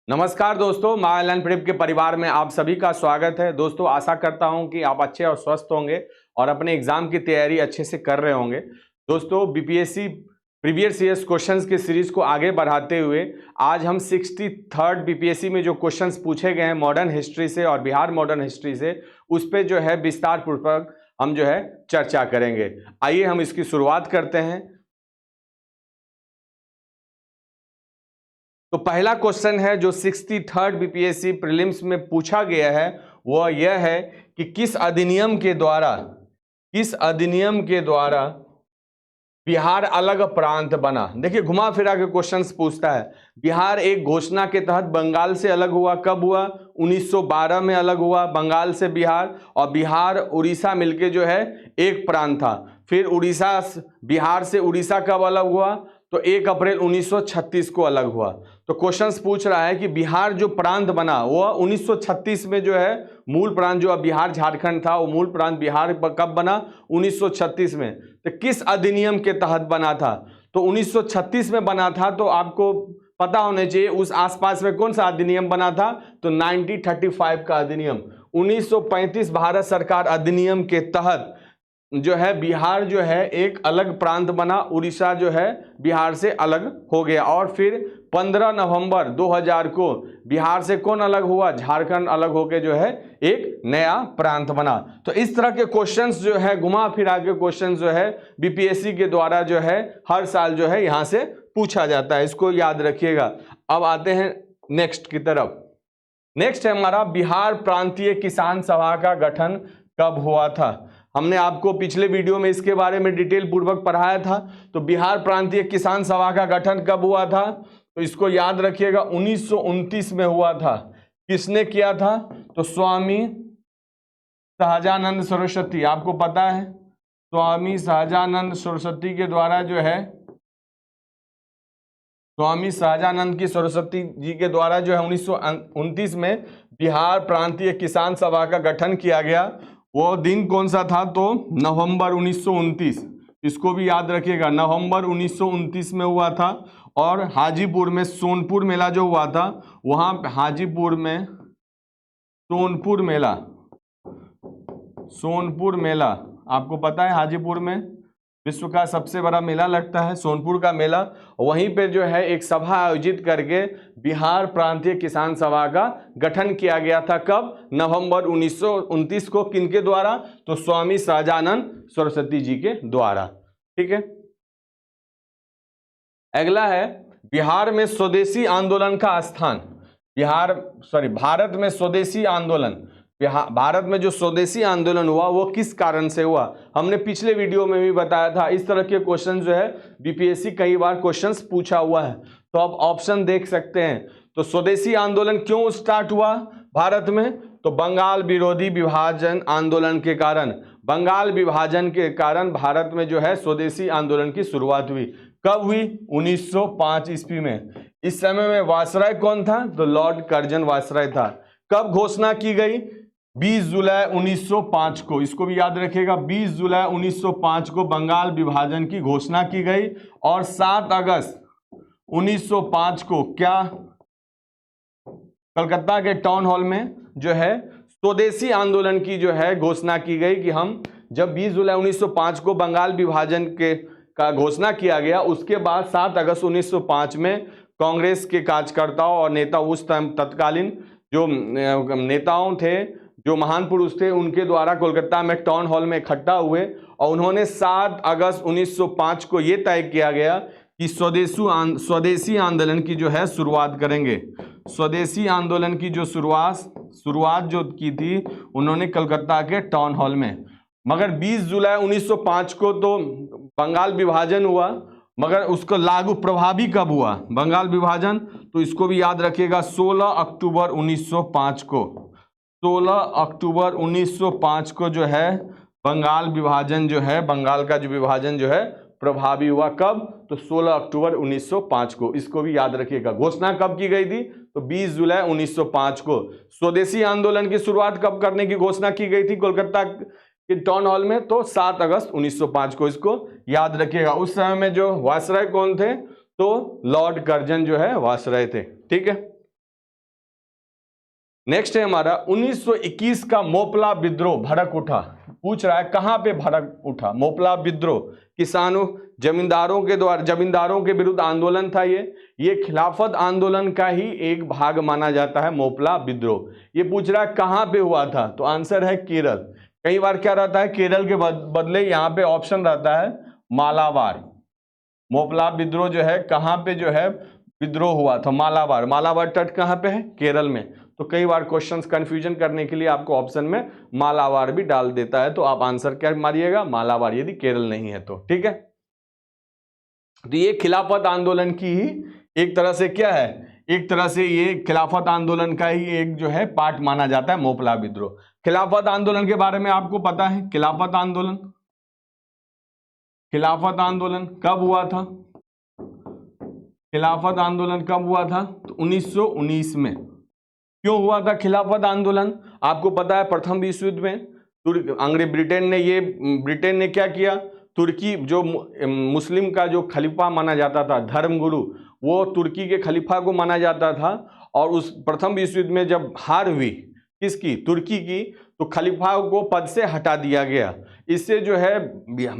नमस्कार दोस्तों, my learn prep के परिवार में आप सभी का स्वागत है। दोस्तों, आशा करता हूं कि आप अच्छे और स्वस्थ होंगे और अपने एग्जाम की तैयारी अच्छे से कर रहे होंगे। दोस्तों, बीपीएससी प्रीवियस ईयर्स क्वेश्चंस की सीरीज को आगे बढ़ाते हुए आज हम 63rd बीपीएससी में जो क्वेश्चंस पूछे गए हैं मॉडर्न हिस्ट्री से और बिहार मॉडर्न हिस्ट्री से, उस पर जो है विस्तार पूर्वक हम जो है चर्चा करेंगे। आइए हम इसकी शुरुआत करते हैं। तो पहला क्वेश्चन है जो 63rd बीपीएससी प्रीलिम्स में पूछा गया है, वह यह है कि किस अधिनियम के द्वारा बिहार अलग प्रांत बना। देखिए, घुमा फिरा के क्वेश्चंस पूछता है। बिहार एक घोषणा के तहत बंगाल से अलग हुआ। कब हुआ? 1912 में अलग हुआ बंगाल से बिहार, और बिहार उड़ीसा मिलके जो है एक प्रांत था। फिर उड़ीसा बिहार से उड़ीसा कब अलग हुआ? तो 1 अप्रैल 1936 को अलग हुआ। तो क्वेश्चंस पूछ रहा है कि बिहार जो प्रांत बना वह 1936 में जो है मूल प्रांत, जो अब बिहार झारखंड था, वो मूल प्रांत बिहार कब बना? 1936 में। तो किस अधिनियम के तहत बना था? तो 1936 में बना था। तो आपको पता होना चाहिए उस आसपास में कौन सा अधिनियम बना था। तो 1935 का अधिनियम। 1935 भारत सरकार अधिनियम के तहत जो है बिहार जो है एक अलग प्रांत बना। उड़ीसा जो है बिहार से अलग हो गया। और फिर 15 नवंबर 2000 को बिहार से कौन अलग हुआ? झारखंड अलग होके जो है एक नया प्रांत बना। तो इस तरह के क्वेश्चंस जो है, घुमा फिरा के क्वेश्चंस जो है बीपीएससी के द्वारा जो है हर साल जो है यहां से पूछा जाता है। इसको याद रखिएगा। अब आते हैं नेक्स्ट की तरफ। नेक्स्ट है हमारा, बिहार प्रांतीय किसान सभा का गठन कब हुआ था? हमने आपको पिछले वीडियो में इसके बारे में डिटेल पूर्वक पढ़ाया था। तो बिहार प्रांतीय किसान सभा का गठन कब हुआ था? तो इसको याद रखिएगा, 1929 में हुआ था। किसने किया था? तो स्वामी सहजानंद सरस्वती, आपको पता है स्वामी सहजानंद सरस्वती के द्वारा जो है, स्वामी सहजानंद की सरस्वती जी के द्वारा जो है 1929 में बिहार प्रांतीय किसान सभा का गठन किया गया। वो दिन कौन सा था? तो नवंबर 1929। इसको भी याद रखिएगा, नवंबर 1929 में हुआ था। और हाजीपुर में सोनपुर मेला जो हुआ था, वहां हाजीपुर में सोनपुर मेला आपको पता है, हाजीपुर में विश्व का सबसे बड़ा मेला लगता है सोनपुर का मेला। वहीं पे जो है एक सभा आयोजित करके बिहार प्रांतीय किसान सभा का गठन किया गया था। कब? नवंबर 1929 को। किनके द्वारा? तो स्वामी सहजानंद सरस्वती जी के द्वारा। ठीक है। अगला है, बिहार में स्वदेशी आंदोलन का स्थान। भारत में स्वदेशी आंदोलन, भारत में जो स्वदेशी आंदोलन हुआ वो किस कारण से हुआ? हमने पिछले वीडियो में भी बताया था। इस तरह के क्वेश्चन जो है बीपीएससी कई बार क्वेश्चंस पूछा हुआ है। तो आप ऑप्शन देख सकते हैं। तो स्वदेशी आंदोलन क्यों स्टार्ट हुआ भारत में? तो बंगाल विरोधी विभाजन आंदोलन के कारण, बंगाल विभाजन के कारण भारत में जो है स्वदेशी आंदोलन की शुरुआत हुई। कब हुई? 1905 ईस्वी में। इस समय में वायसराय कौन था? तो लॉर्ड कर्जन वायसराय था। कब घोषणा की गई? 20 जुलाई 1905 को। इसको भी याद रखिएगा, 20 जुलाई 1905 को बंगाल विभाजन की घोषणा की गई। और 7 अगस्त 1905 को क्या कलकत्ता के टाउन हॉल में जो है स्वदेशी आंदोलन की जो है घोषणा की गई कि हम, जब 20 जुलाई 1905 को बंगाल विभाजन का घोषणा किया गया, उसके बाद 7 अगस्त 1905 में कांग्रेस के कार्यकर्ताओं और नेता, उस तत्कालीन जो नेताओं थे, जो महान पुरुष थे, उनके द्वारा कोलकाता में टाउन हॉल में इकट्ठा हुए और उन्होंने 7 अगस्त 1905 को यह तय किया गया कि स्वदेशी आंदोलन की जो है शुरुआत करेंगे। स्वदेशी आंदोलन की जो शुरुआत जो की थी उन्होंने कलकत्ता के टाउन हॉल में। मगर 20 जुलाई 1905 को तो बंगाल विभाजन हुआ, मगर उसको लागू प्रभावी कब हुआ बंगाल विभाजन? तो इसको भी याद रखिएगा, 16 अक्टूबर 1905 को। 16 अक्टूबर 1905 को जो है बंगाल विभाजन जो है, बंगाल का जो विभाजन जो है प्रभावी हुआ। कब? तो 16 अक्टूबर 1905 को। इसको भी याद रखिएगा। घोषणा कब की गई थी? तो 20 जुलाई 1905 को। स्वदेशी आंदोलन की शुरुआत कब करने की घोषणा की गई थी कोलकाता के टाउन हॉल में? तो 7 अगस्त 1905 को। इसको याद रखिएगा। उस समय में जो वायसराय कौन थे? तो लॉर्ड कर्जन जो है वायसराय थे। ठीक है। नेक्स्ट है हमारा 1921 का मोपला विद्रोह भड़क उठा। पूछ रहा है कहां पे भड़क उठा मोपला विद्रोह। किसानों जमींदारों के विरुद्ध आंदोलन था ये खिलाफत आंदोलन का ही एक भाग माना जाता है मोपला विद्रोह। ये पूछ रहा है कहां पे हुआ था, तो आंसर है केरल। कई बार क्या रहता है, केरल के बदले यहां पे ऑप्शन रहता है मालाबार। मोपला विद्रोह जो है कहां पे जो है विद्रोह हुआ था, मालाबार। मालाबार तट कहां पे है, केरल में। तो कई बार क्वेश्चंस कंफ्यूजन करने के लिए आपको ऑप्शन में मालाबार भी डाल देता है, तो आप आंसर क्या मारिएगा, मालाबार, यदि केरल नहीं है तो। ठीक है, तो ये खिलाफत आंदोलन की ही एक तरह से क्या है, एक तरह से ये खिलाफत आंदोलन का ही एक जो है पार्ट माना जाता है मोपला विद्रोह। खिलाफत आंदोलन के बारे में आपको पता है, खिलाफत आंदोलन कब हुआ था, खिलाफत आंदोलन कब हुआ था, तो 1919 में। क्यों हुआ था खिलाफत आंदोलन, आपको पता है प्रथम विश्व युद्ध में ब्रिटेन ने क्या किया, तुर्की जो मुस्लिम का जो खलीफा माना जाता था, धर्मगुरु, वो तुर्की के खलीफा को माना जाता था। और उस प्रथम विश्व युद्ध में जब हार हुई किसकी, तुर्की की, तो खलीफा को पद से हटा दिया गया। इससे जो है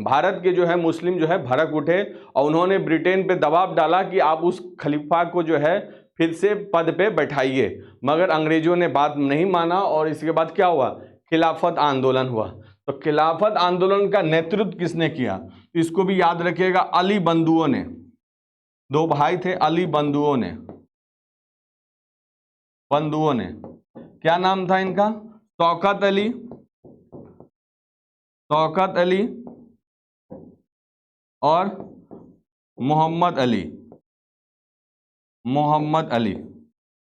भारत के जो है मुस्लिम जो है भड़क उठे और उन्होंने ब्रिटेन पे दबाव डाला कि आप उस खलीफा को जो है फिर से पद पे बैठाइए, मगर अंग्रेजों ने बात नहीं माना और इसके बाद क्या हुआ, खिलाफत आंदोलन हुआ। तो खिलाफत आंदोलन का नेतृत्व किसने किया, इसको भी याद रखिएगा, अली बंधुओं ने। दो भाई थे अली बंधुओं ने, क्या नाम था इनका, शौकत अली और मोहम्मद अली।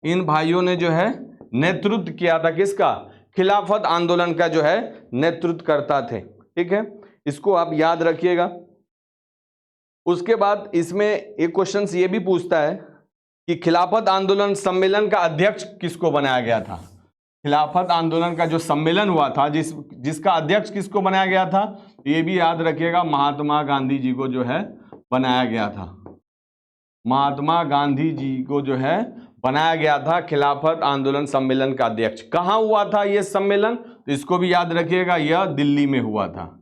इन भाइयों ने जो है नेतृत्व किया था किसका, खिलाफत आंदोलन का जो है नेतृत्व करता थे। ठीक है, इसको आप याद रखिएगा। उसके बाद इसमें एक क्वेश्चन ये भी पूछता है कि खिलाफत आंदोलन सम्मेलन का अध्यक्ष किसको बनाया गया था। खिलाफत आंदोलन का जो सम्मेलन हुआ था जिसका अध्यक्ष किसको बनाया गया था, ये भी याद रखिएगा, महात्मा गांधी जी को जो है बनाया गया था। महात्मा गांधी जी को जो है बनाया गया था खिलाफत आंदोलन सम्मेलन का अध्यक्ष। कहां हुआ था यह सम्मेलन, तो इसको भी याद रखिएगा, यह दिल्ली में हुआ था,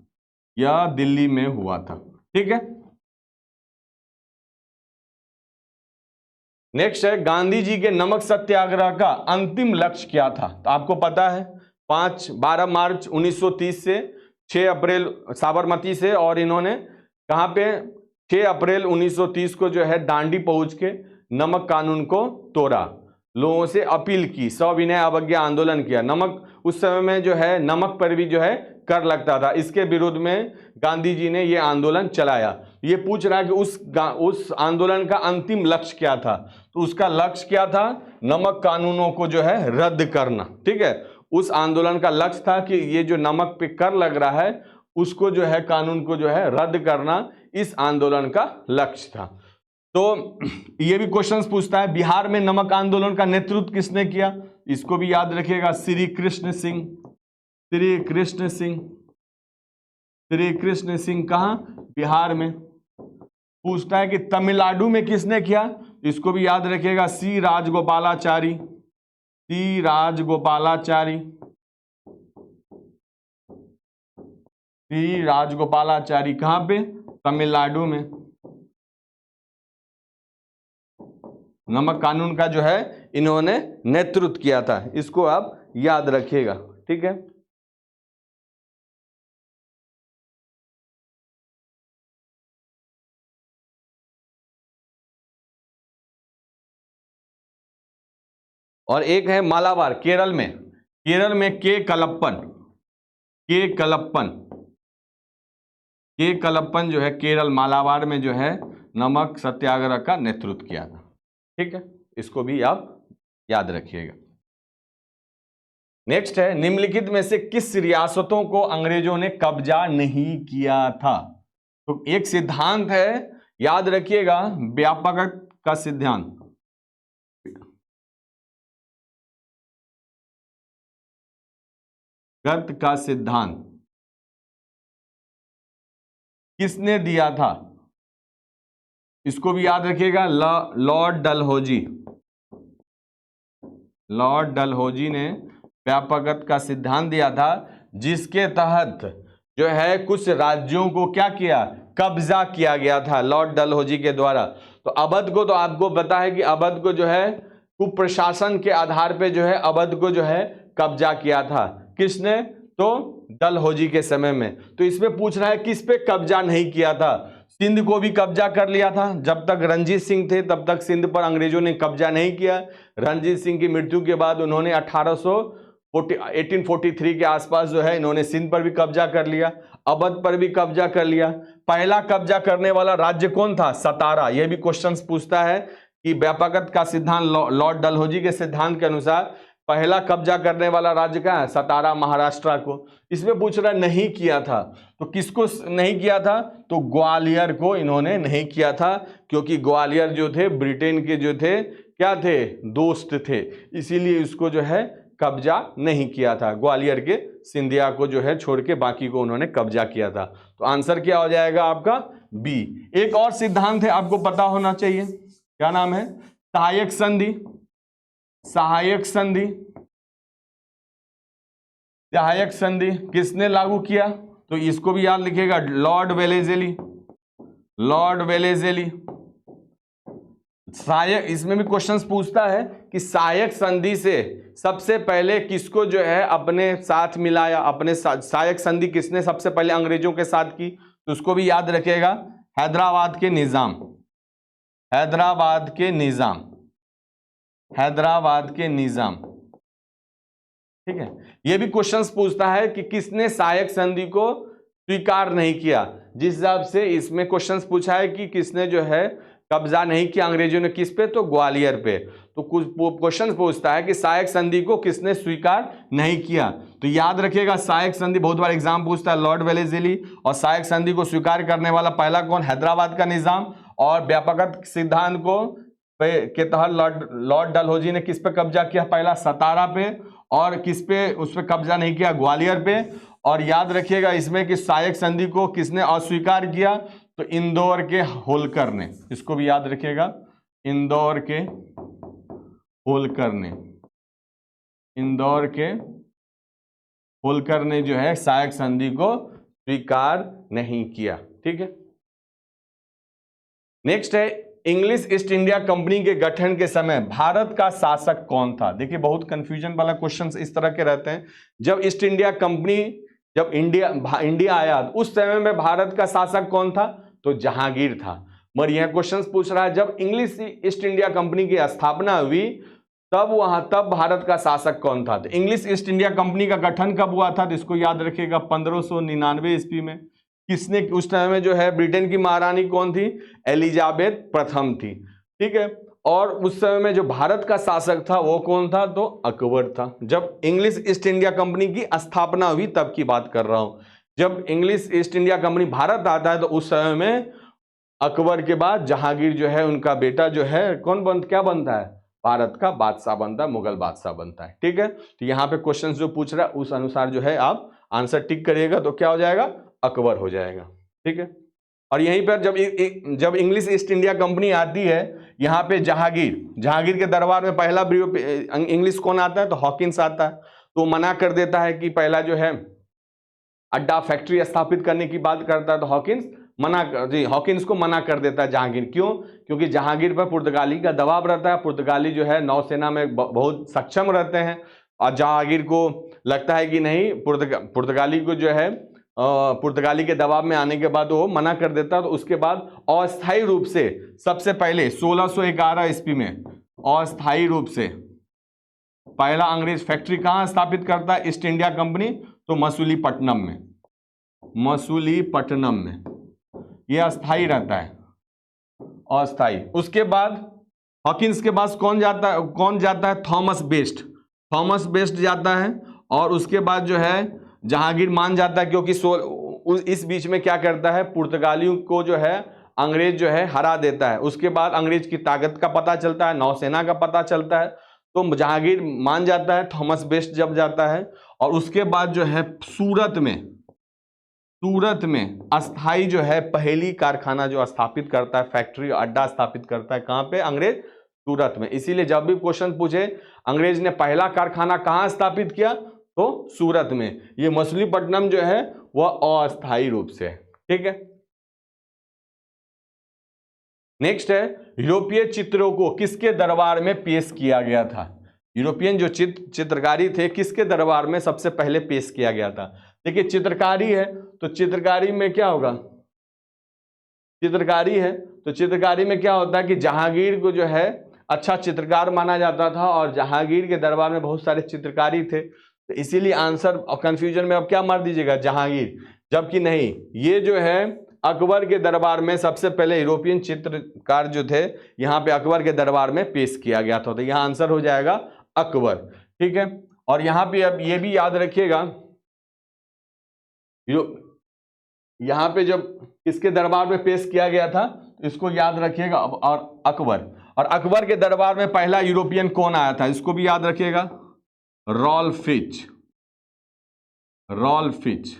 यह दिल्ली में हुआ था। ठीक है, नेक्स्ट है गांधी जी के नमक सत्याग्रह का अंतिम लक्ष्य क्या था। तो आपको पता है 12 मार्च 1930 से 6 अप्रैल साबरमती से, और इन्होंने कहां पे 6 अप्रैल 1930 को जो है दांडी पहुंच के नमक कानून को तोड़ा, लोगों से अपील की, सविनय अवज्ञा आंदोलन किया। नमक उस समय में जो है नमक पर भी जो है कर लगता था, इसके विरोध में गांधी जी ने यह आंदोलन चलाया। ये पूछ रहा है कि उस आंदोलन का अंतिम लक्ष्य क्या था, तो उसका लक्ष्य क्या था, नमक कानूनों को जो है रद्द करना। ठीक है, उस आंदोलन का लक्ष्य था कि ये जो नमक पे कर लग रहा है उसको जो है कानून को जो है रद्द करना, इस आंदोलन का लक्ष्य था। तो ये भी क्वेश्चंस पूछता है बिहार में नमक आंदोलन का नेतृत्व किसने किया, इसको भी याद रखिएगा, श्री कृष्ण सिंह कहां, बिहार में। पूछता है कि तमिलनाडु में किसने किया, इसको भी याद रखिएगा, सी राजगोपालाचारी। कहां पे, तमिलनाडु में। नमक कानून का जो है इन्होंने नेतृत्व किया था, इसको आप याद रखिएगा। ठीक है, और एक है मालाबार, केरल में के कलप्पन जो है केरल मालाबार में जो है नमक सत्याग्रह का नेतृत्व किया था। ठीक है, इसको भी आप याद रखिएगा। नेक्स्ट है निम्नलिखित में से किस रियासतों को अंग्रेजों ने कब्जा नहीं किया था। तो एक सिद्धांत है, याद रखिएगा, व्यापक का सिद्धांत। गर्त का सिद्धांत किसने दिया था, इसको भी याद रखिएगा, लॉर्ड डलहौजी। लॉर्ड डलहौजी ने व्यापकता का सिद्धांत दिया था, जिसके तहत जो है कुछ राज्यों को क्या किया, कब्जा किया गया था लॉर्ड डलहौजी के द्वारा। तो अवध को तो आपको पता है कि अवध को जो है कुप्रशासन के आधार पे जो है अवध को जो है कब्जा किया था। किसने? तो डलहौजी के समय में। तो इसमें पूछ रहा है किस पे कब्जा नहीं किया था। सिंध को भी कब्जा कर लिया था। जब तक रणजीत सिंह थे तब तक सिंध पर अंग्रेजों ने कब्जा नहीं किया। रणजीत सिंह की मृत्यु के बाद उन्होंने 1843 के आसपास जो है इन्होंने सिंध पर भी कब्जा कर लिया, अवध पर भी कब्जा कर लिया। पहला कब्जा करने वाला राज्य कौन था? सतारा। यह भी क्वेश्चन पूछता है कि व्यापकता का सिद्धांत लॉर्ड डलहौजी के सिद्धांत के अनुसार पहला कब्जा करने वाला राज्य कहाँ है? सतारा, महाराष्ट्र को। इसमें पूछ रहा नहीं किया था, तो किसको नहीं किया था? तो ग्वालियर को इन्होंने नहीं किया था, क्योंकि ग्वालियर जो थे ब्रिटेन के जो थे क्या थे? दोस्त थे, इसीलिए इसको जो है कब्जा नहीं किया था। ग्वालियर के सिंधिया को जो है छोड़ के बाकी को उन्होंने कब्जा किया था। तो आंसर क्या हो जाएगा आपका? बी। एक और सिद्धांत है, आपको पता होना चाहिए, क्या नाम है? सहायक संधि। सहायक संधि, सहायक संधि किसने लागू किया? तो इसको भी याद लिखिएगा, लॉर्ड वेलेज़ली। लॉर्ड वेलेज़ली सहायक, इसमें भी क्वेश्चंस पूछता है कि सहायक संधि से सबसे पहले किसको जो है अपने साथ मिलाया, अपने सहायक संधि किसने सबसे पहले अंग्रेजों के साथ की? तो उसको भी याद रखिएगा, हैदराबाद के निजाम। हैदराबाद के निजाम, हैदराबाद के निजाम, ठीक है। यह भी क्वेश्चंस पूछता है कि किसने सहायक संधि को स्वीकार नहीं किया। जिस हिसाब से इसमें क्वेश्चंस पूछा है कि किसने जो है कब्जा नहीं किया अंग्रेजों ने, किस पे? तो ग्वालियर पे। तो कुछ क्वेश्चन पूछता है कि सहायक संधि को किसने स्वीकार नहीं किया। तो याद रखिएगा, सहायक संधि बहुत बार एग्जाम पूछता है, लॉर्ड वेलेज़ली। और सहायक संधि को स्वीकार करने वाला पहला कौन? हैदराबाद का निजाम। और व्यापकता सिद्धांत को के तहत लॉर्ड डलहौजी ने किस पे कब्जा किया? पहला सतारा पे। और किस पे उस पे कब्जा नहीं किया? ग्वालियर पे। और याद रखिएगा इसमें कि सहायक संधि को किसने अस्वीकार किया? तो इंदौर के होलकर ने। इसको भी याद रखिएगा, इंदौर के होलकर ने। इंदौर के होलकर ने जो है सहायक संधि को स्वीकार नहीं किया। ठीक है। नेक्स्ट है, इंग्लिश ईस्ट इंडिया कंपनी के गठन के समय भारत का शासक कौन था? देखिए बहुत कंफ्यूजन वाला क्वेश्चंस इस तरह के रहते हैं। जब ईस्ट इंडिया कंपनी, जब इंडिया आया उस समय में भारत का शासक कौन था? तो जहांगीर था। मगर यह क्वेश्चंस पूछ रहा है जब इंग्लिश ईस्ट इंडिया कंपनी की स्थापना हुई तब भारत का शासक कौन था? तो इंग्लिश ईस्ट इंडिया कंपनी का गठन कब हुआ था? तो इसको याद रखिएगा 1599 ईस्वी में। किसने उस टाइम में जो है ब्रिटेन की महारानी कौन थी? एलिजाबेथ प्रथम थी। ठीक है। और उस समय में जो भारत का शासक था वो कौन था? तो अकबर था। जब इंग्लिश ईस्ट इंडिया कंपनी की स्थापना हुई तब की बात कर रहा हूं। जब English east India company Bharat आता है तो उस समय में अकबर के बाद जहांगीर जो है उनका बेटा जो है क्या बनता है? भारत का बादशाह बनता है, मुगल बादशाह बनता है। ठीक है। तो यहाँ पे क्वेश्चन जो पूछ रहा है उस अनुसार जो है आप आंसर टिक करिएगा तो क्या हो जाएगा? अकबर हो जाएगा। ठीक है। और यहीं पर जब इंग्लिश ईस्ट इंडिया कंपनी आती है यहाँ पे जहांगीर के दरबार में पहला इंग्लिश कौन आता है? तो हॉकिंस आता है। तो मना कर देता है कि पहला जो है अड्डा फैक्ट्री स्थापित करने की बात करता है तो हॉकिंस को मना कर देता है जहांगीर। क्यों? क्योंकि जहांगीर पर पुर्तगाली का दबाव रहता है। पुर्तगाली जो है नौसेना में बहुत सक्षम रहते हैं और जहांगीर को लगता है कि नहीं, पुर्तगाली को जो है पुर्तगाली के दबाव में आने के बाद वो मना कर देता है। तो उसके बाद अस्थायी रूप से सबसे पहले 1611 ईस्वी में अस्थायी रूप से पहला अंग्रेज फैक्ट्री कहां स्थापित करता है? East India company. तो मसूलीपट्टनम में। मसूलीपट्टनम में यह अस्थायी रहता है, अस्थायी। उसके बाद हॉकिंस के पास कौन जाता है? थॉमस बेस्ट जाता है। और उसके बाद जो है जहांगीर मान जाता है, क्योंकि इस बीच में क्या करता है? पुर्तगालियों को जो है अंग्रेज जो है हरा देता है। उसके बाद अंग्रेज की ताकत का पता चलता है, नौसेना का पता चलता है, तो जहांगीर मान जाता है। थॉमस बेस्ट जब जाता है और उसके बाद जो है सूरत में अस्थाई जो है पहली कारखाना जो स्थापित करता है, फैक्ट्री अड्डा स्थापित करता है। कहां पे? अंग्रेज सूरत में। इसीलिए जब भी क्वेश्चन पूछे अंग्रेज ने पहला कारखाना कहां स्थापित किया, तो सूरत में। ये मछलीपट्टनम जो है वह अस्थायी रूप से, ठीक है। नेक्स्ट है, यूरोपीय चित्रों को किसके दरबार में पेश किया गया था? यूरोपियन जो चित्रकारी थे किसके दरबार में सबसे पहले पेश किया गया था? देखिए चित्रकारी है तो चित्रकारी में क्या होगा, चित्रकारी है तो चित्रकारी में क्या होता है कि जहांगीर को जो है अच्छा चित्रकार माना जाता था और जहांगीर के दरबार में बहुत सारे चित्रकारी थे, तो इसीलिए आंसर कंफ्यूजन में अब क्या मार दीजिएगा, जहांगीर। जबकि नहीं, ये जो है अकबर के दरबार में सबसे पहले यूरोपियन चित्रकार जो थे यहाँ पे अकबर के दरबार में पेश किया गया था, तो यहाँ आंसर हो जाएगा अकबर, ठीक है। और यहाँ पे अब ये भी याद रखिएगा, यहाँ पे जब किसके दरबार में पेश किया गया था इसको याद रखिएगा, और अकबर। और अकबर के दरबार में पहला यूरोपियन कौन आया था, इसको भी याद रखिएगा, रॉल्फ फिच, रॉल्फ फिच,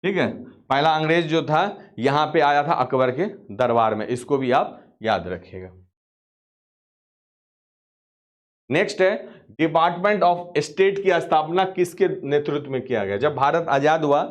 ठीक है। पहला अंग्रेज जो था यहां पे आया था अकबर के दरबार में, इसको भी आप याद रखिएगा। नेक्स्ट है, डिपार्टमेंट ऑफ स्टेट की स्थापना किसके नेतृत्व में किया गया? जब भारत आजाद हुआ,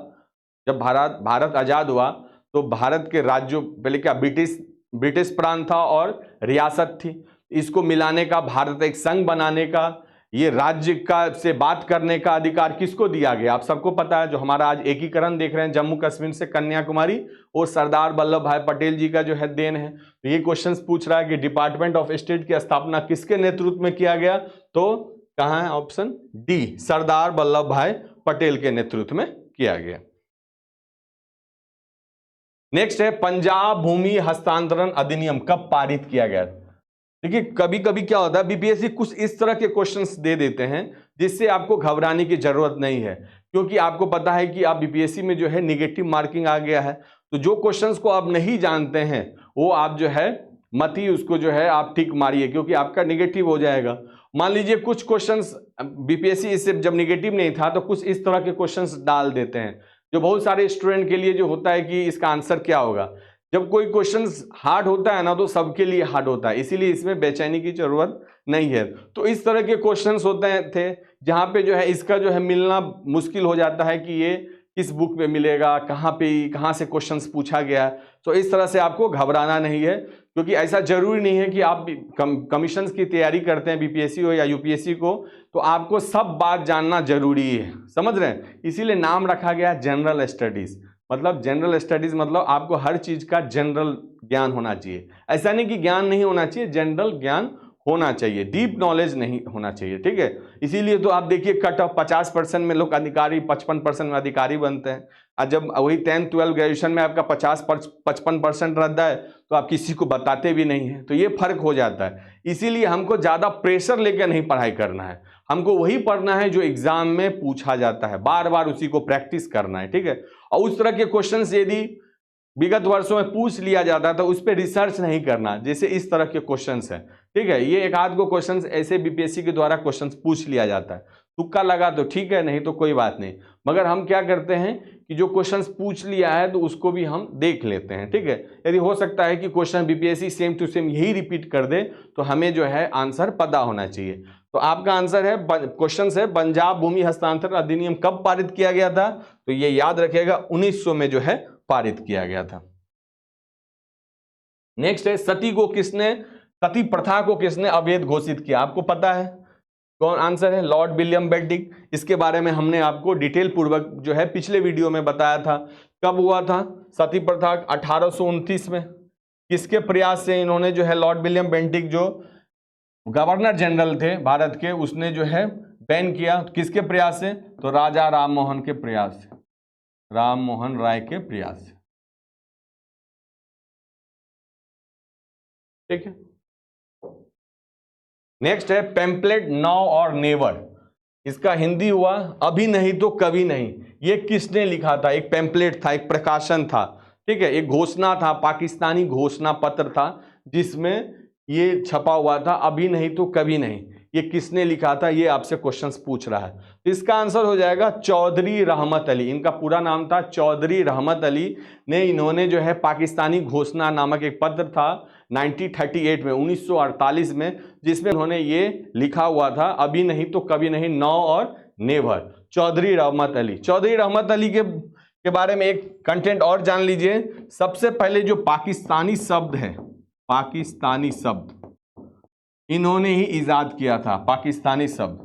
जब भारत आजाद हुआ तो भारत के राज्यों, पहले क्या ब्रिटिश प्रांत था और रियासत थी, इसको मिलाने का, भारत एक संघ बनाने का, ये राज्य का से बात करने का अधिकार किसको दिया गया? आप सबको पता है, जो हमारा आज एकीकरण देख रहे हैं जम्मू कश्मीर से कन्याकुमारी, वो सरदार वल्लभ भाई पटेल जी का जो है देन है। तो ये क्वेश्चन पूछ रहा है कि डिपार्टमेंट ऑफ स्टेट की स्थापना किसके नेतृत्व में किया गया? तो कहां है ऑप्शन डी, सरदार वल्लभ भाई पटेल के नेतृत्व में किया गया। नेक्स्ट है, पंजाब भूमि हस्तांतरण अधिनियम कब पारित किया गया? देखिए कभी कभी क्या होता है, बीपीएससी कुछ इस तरह के क्वेश्चंस दे देते हैं जिससे आपको घबराने की जरूरत नहीं है, क्योंकि आपको पता है कि आप बीपीएससी में जो है निगेटिव मार्किंग आ गया है, तो जो क्वेश्चंस को आप नहीं जानते हैं वो आप जो है मत ही उसको जो है आप टिक मारिए, क्योंकि आपका निगेटिव हो जाएगा। मान लीजिए कुछ क्वेश्चंस बीपीएससी इससे जब निगेटिव नहीं था तो कुछ इस तरह के क्वेश्चंस डाल देते हैं, जो बहुत सारे स्टूडेंट के लिए जो होता है कि इसका आंसर क्या होगा। जब कोई क्वेश्चन हार्ड होता है ना तो सबके लिए हार्ड होता है, इसीलिए इसमें बेचैनी की जरूरत नहीं है। तो इस तरह के क्वेश्चंस होते थे जहां पे जो है इसका जो है मिलना मुश्किल हो जाता है कि ये किस बुक में मिलेगा, कहाँ से क्वेश्चंस पूछा गया। तो इस तरह से आपको घबराना नहीं है, क्योंकि ऐसा जरूरी नहीं है कि आप कमीशन की तैयारी करते हैं बीपीएससी हो या यूपीएससी को तो आपको सब बात जानना जरूरी है, समझ रहे हैं। इसीलिए नाम रखा गया जनरल स्टडीज, मतलब जनरल स्टडीज मतलब आपको हर चीज का जनरल ज्ञान होना चाहिए। ऐसा नहीं कि ज्ञान नहीं होना चाहिए, जनरल ज्ञान होना चाहिए, डीप नॉलेज नहीं होना चाहिए, ठीक है। इसीलिए तो आप देखिए कट ऑफ 50% में लोग अधिकारी, 55% में अधिकारी बनते हैं, और जब वही 10th 12th ग्रेजुएशन में आपका 55% रहता है तो आप किसी को बताते भी नहीं है, तो ये फर्क हो जाता है। इसीलिए हमको ज़्यादा प्रेशर लेकर नहीं पढ़ाई करना है, हमको वही पढ़ना है जो एग्जाम में पूछा जाता है, बार बार उसी को प्रैक्टिस करना है, ठीक है। और उस तरह के क्वेश्चंस यदि विगत वर्षों में पूछ लिया जाता है तो उस पर रिसर्च नहीं करना, जैसे इस तरह के क्वेश्चंस है, ठीक है। ये एक आध को क्वेश्चंस ऐसे बीपीएससी के द्वारा क्वेश्चंस पूछ लिया जाता है, तुक्का लगा तो ठीक है, नहीं तो कोई बात नहीं। मगर हम क्या करते हैं कि जो क्वेश्चंस पूछ लिया है तो उसको भी हम देख लेते हैं, ठीक है। यदि हो सकता है कि question BPSC same to same यही रिपीट कर दे तो हमें जो है आंसर पता होना चाहिए। तो आपका आंसर है, क्वेश्चन है पंजाब भूमि हस्तांतरण अधिनियम कब पारित किया गया था? तो ये याद रखिएगा 1900 में जो है पारित किया गया था। नेक्स्ट है, सती प्रथा को किसने अवैध घोषित किया? आपको पता है कौन? आंसर है लॉर्ड विलियम बेंटिक। इसके बारे में हमने आपको डिटेल पूर्वक जो है पिछले वीडियो में बताया था। कब हुआ था सती प्रथा? 1829 में। किसके प्रयास से इन्होंने जो है, लॉर्ड विलियम बेंटिक जो गवर्नर जनरल थे भारत के, उसने जो है बैन किया। किसके प्रयास से? तो राजा राम मोहन के प्रयास से, राम मोहन राय के प्रयास से, ठीक है। नेक्स्ट है पेम्पलेट नाउ और नेवर। इसका हिंदी हुआ अभी नहीं तो कभी नहीं। ये किसने लिखा था? एक पेम्पलेट था, एक प्रकाशन था, ठीक है, एक घोषणा था, पाकिस्तानी घोषणा पत्र था जिसमें ये छपा हुआ था, अभी नहीं तो कभी नहीं। ये किसने लिखा था, ये आपसे क्वेश्चंस पूछ रहा है। तो इसका आंसर हो जाएगा चौधरी रहमत अली। इनका पूरा नाम था चौधरी रहमत अली ने, इन्होंने जो है पाकिस्तानी घोषणा नामक एक पत्र था 1938 में, 1948 में, जिसमें उन्होंने ये लिखा हुआ था, अभी नहीं तो कभी नहीं, नो और नेवर। चौधरी रहमत अली। चौधरी रहमत अली के बारे में एक कंटेंट और जान लीजिए। सबसे पहले जो पाकिस्तानी शब्द है, पाकिस्तानी शब्द इन्होंने ही इजाद किया था। पाकिस्तानी शब्द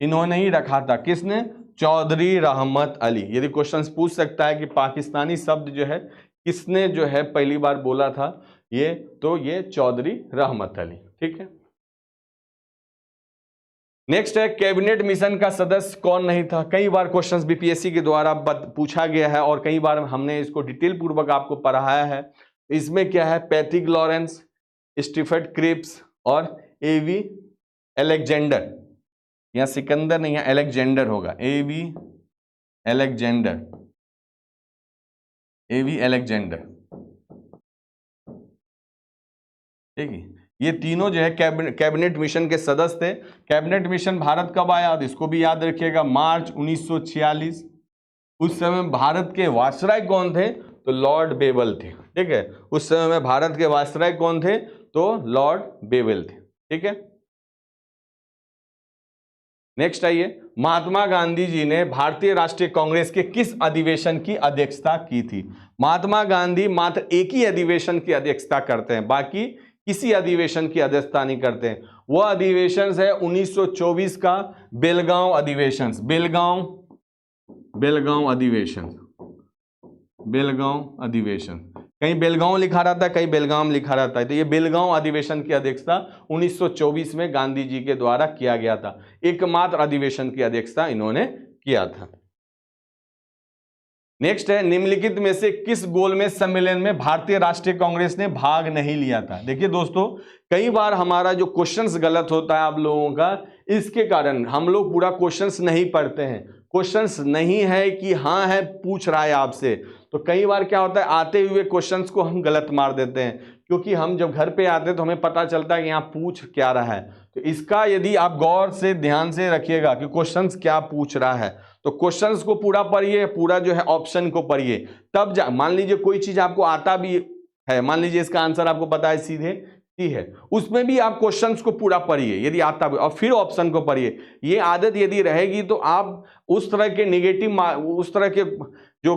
इन्होंने ही रखा था। किसने? चौधरी रहमत अली। यदि क्वेश्चंस पूछ सकता है कि पाकिस्तानी शब्द जो है किसने जो है पहली बार बोला था, ये तो ये चौधरी रहमत अली। ठीक है। नेक्स्ट है कैबिनेट मिशन का सदस्य कौन नहीं था। कई बार क्वेश्चंस बीपीएससी के द्वारा पूछा गया है और कई बार हमने इसको डिटेल पूर्वक आपको पढ़ाया है। इसमें क्या है? पैट्रिक लॉरेंस, स्टीफर्ड क्रिप्स और एवी अलेक्जेंडर, या सिकंदर नहीं है, अलेक्जेंडर होगा, एवी अलेक्जेंडर, एवी अलेक्जेंडर। ठीक है। ये तीनों जो है कैबिनेट मिशन के सदस्य थे। कैबिनेट मिशन भारत कब आया, इसको भी याद रखिएगा, मार्च 1946। उस समय भारत के वायसराय कौन थे? तो लॉर्ड बेवल थे। ठीक है। उस समय में भारत के वायसराय कौन थे? तो लॉर्ड बेवल थे। ठीक है। नेक्स्ट आइए, महात्मा गांधी जी ने भारतीय राष्ट्रीय कांग्रेस के किस अधिवेशन की अध्यक्षता की थी? महात्मा गांधी मात्र एक ही अधिवेशन की अध्यक्षता करते हैं, बाकी किसी अधिवेशन की अध्यक्षता नहीं करते हैं। वह अधिवेशन है 1924 का बेलगांव अधिवेशन। बेलगांव अधिवेशन, बेलगांव अधिवेशन। कहीं बेलगांव लिखा रहता है, कहीं बेलगाम लिखा रहता है। तो ये बेलगांव अधिवेशन की अध्यक्षता 1924 में गांधी जी के द्वारा किया गया था। एकमात्र अधिवेशन की अध्यक्षता इन्होंने किया था। नेक्स्ट है, निम्नलिखित में से किस गोलमेज सम्मेलन में भारतीय राष्ट्रीय कांग्रेस ने भाग नहीं लिया था? देखिए दोस्तों, कई बार हमारा जो क्वेश्चंस गलत होता है आप लोगों का, इसके कारण हम लोग पूरा क्वेश्चंस नहीं पढ़ते हैं। क्वेश्चंस नहीं है कि हाँ है, पूछ रहा है आपसे, तो कई बार क्या होता है, आते हुए क्वेश्चंस को हम गलत मार देते हैं, क्योंकि हम जब घर पे आते हैं तो हमें पता चलता है कि यहाँ पूछ क्या रहा है। तो इसका यदि आप गौर से ध्यान से रखिएगा कि क्वेश्चंस क्या पूछ रहा है, तो क्वेश्चंस को पूरा पढ़िए, पूरा जो है ऑप्शन को पढ़िए, तब मान लीजिए कोई चीज आपको आता भी है, मान लीजिए इसका आंसर आपको पता है सीधे सी है, उसमें भी आप क्वेश्चंस को पूरा पढ़िए यदि आता भी, और फिर ऑप्शन को पढ़िए। ये आदत यदि रहेगी तो आप उस तरह के नेगेटिव, उस तरह के जो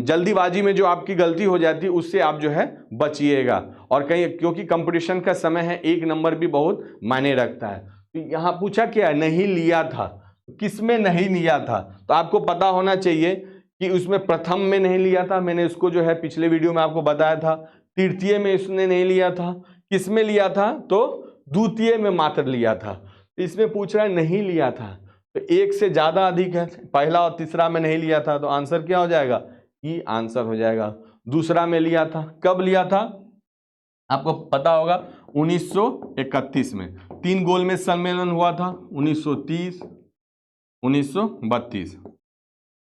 जल्दीबाजी में जो आपकी गलती हो जाती है उससे आप जो है बचिएगा। और कहीं, क्योंकि कंपटीशन का समय है, एक नंबर भी बहुत मायने रखता है। तो यहाँ पूछा क्या है? नहीं लिया था। किसमें नहीं लिया था? तो आपको पता होना चाहिए कि उसमें प्रथम में नहीं लिया था, मैंने उसको जो है पिछले वीडियो में आपको बताया था। तृतीय में इसने नहीं लिया था। किसमें लिया था? तो द्वितीय में मात्र लिया था। तो इसमें पूछ रहा है नहीं लिया था, तो एक से ज्यादा अधिक है, पहला और तीसरा में नहीं लिया था, तो आंसर क्या हो जाएगा? ये आंसर हो जाएगा। दूसरा में लिया था, कब लिया था आपको पता होगा, 1931 में। 3 गोलमेज सम्मेलन हुआ था, 1930, 1932।